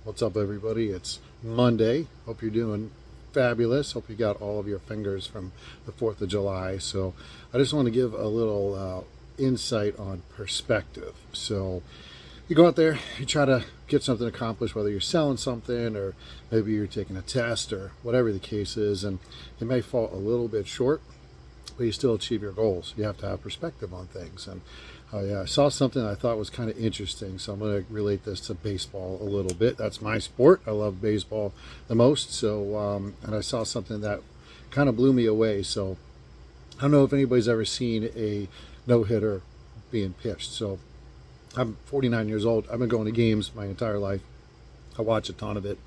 What's up, everybody? It's Monday. Hope you're doing fabulous. Hope you got all of your fingers from the 4th of July. So, I just want to give a little insight on perspective. So, you go out there, you try to get something accomplished, whether you're selling something or maybe you're taking a test or whatever the case is, and it may fall a little bit short, but you still achieve your goals. You have to have perspective on things. And I saw something I thought was kind of interesting, so I'm going to relate this to baseball a little bit. That's my sport. I love baseball the most. So, and I saw something that kind of blew me away. So, I don't know if anybody's ever seen a no hitter being pitched. So, I'm 49 years old. I've been going to games my entire life. I watch a ton of it.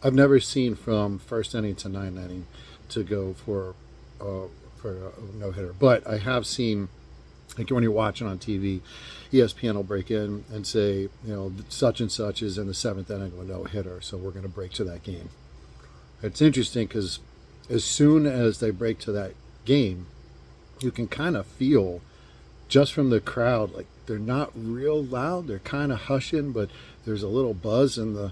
I've never seen from first inning to ninth inning to go for a no hitter, but I have seen, like when you're watching on TV, ESPN will break in and say, such and such is in the seventh inning with no hitter, so we're going to break to that game. It's interesting because as soon as they break to that game, you can kind of feel just from the crowd, like they're not real loud, they're kind of hushing, but there's a little buzz in the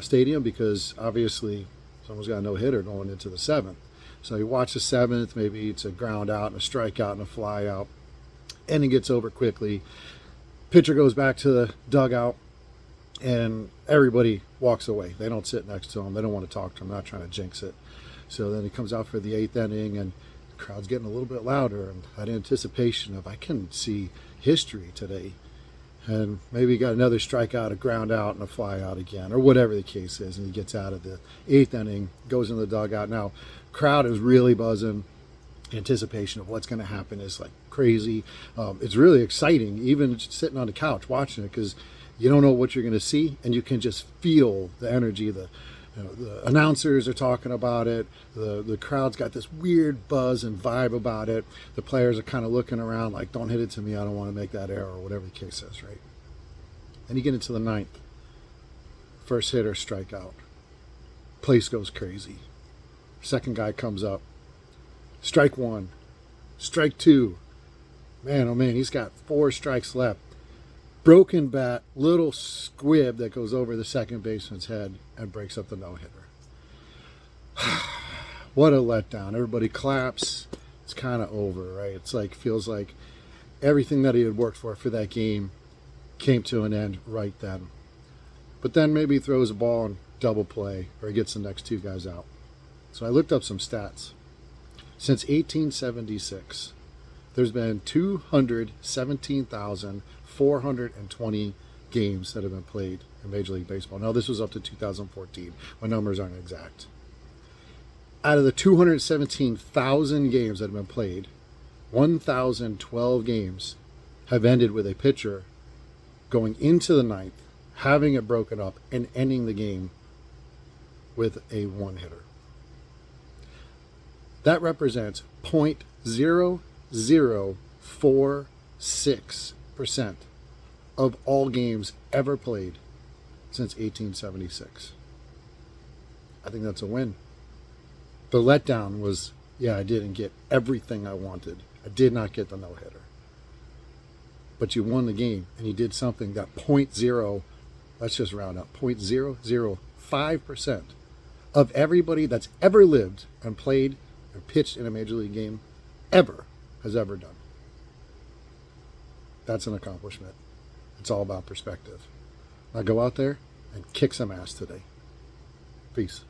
stadium because obviously someone's got a no hitter going into the seventh. So you watch the seventh, maybe it's a ground out and a strikeout and a fly out. Inning gets over quickly. Pitcher goes back to the dugout and everybody walks away. They don't sit next to him. They don't want to talk to him, not trying to jinx it. So then he comes out for the eighth inning and the crowd's getting a little bit louder and that anticipation of I can see history today. And maybe he got another strikeout, a ground out, and a fly out again, or whatever the case is. And he gets out of the eighth inning, goes in the dugout. Now, crowd is really buzzing. Anticipation of what's going to happen is like crazy. It's really exciting, even just sitting on the couch watching it, because you don't know what you're going to see, and you can just feel the energy. The announcers are talking about it. The crowd's got this weird buzz and vibe about it. The players are kind of looking around like, don't hit it to me. I don't want to make that error, or whatever the case is, right? And you get into the ninth. First hitter strikeout. Place goes crazy. Second guy comes up. Strike one. Strike two. Man, oh man, he's got 4 strikes left. Broken bat, little squib that goes over the second baseman's head and breaks up the no-hitter. What a letdown. Everybody claps. It's kind of over, right? It's like, feels like everything that he had worked for that game came to an end right then. But then maybe he throws a ball in double play or he gets the next 2 guys out. So I looked up some stats. Since 1876, there's been 217,420 games that have been played in Major League Baseball. Now, this was up to 2014. My numbers aren't exact. Out of the 217,000 games that have been played, 1,012 games have ended with a pitcher going into the ninth, having it broken up, and ending the game with a one-hitter. That represents 0.0046% of all games ever played since 1876. I think that's a win. The letdown was, I didn't get everything I wanted. I did not get the no-hitter. But you won the game, and you did something that let's just round up, 0.005% of everybody that's ever lived and played and pitched in a major league game has ever done. That's an accomplishment. It's all about perspective. Now go out there and kick some ass today. Peace.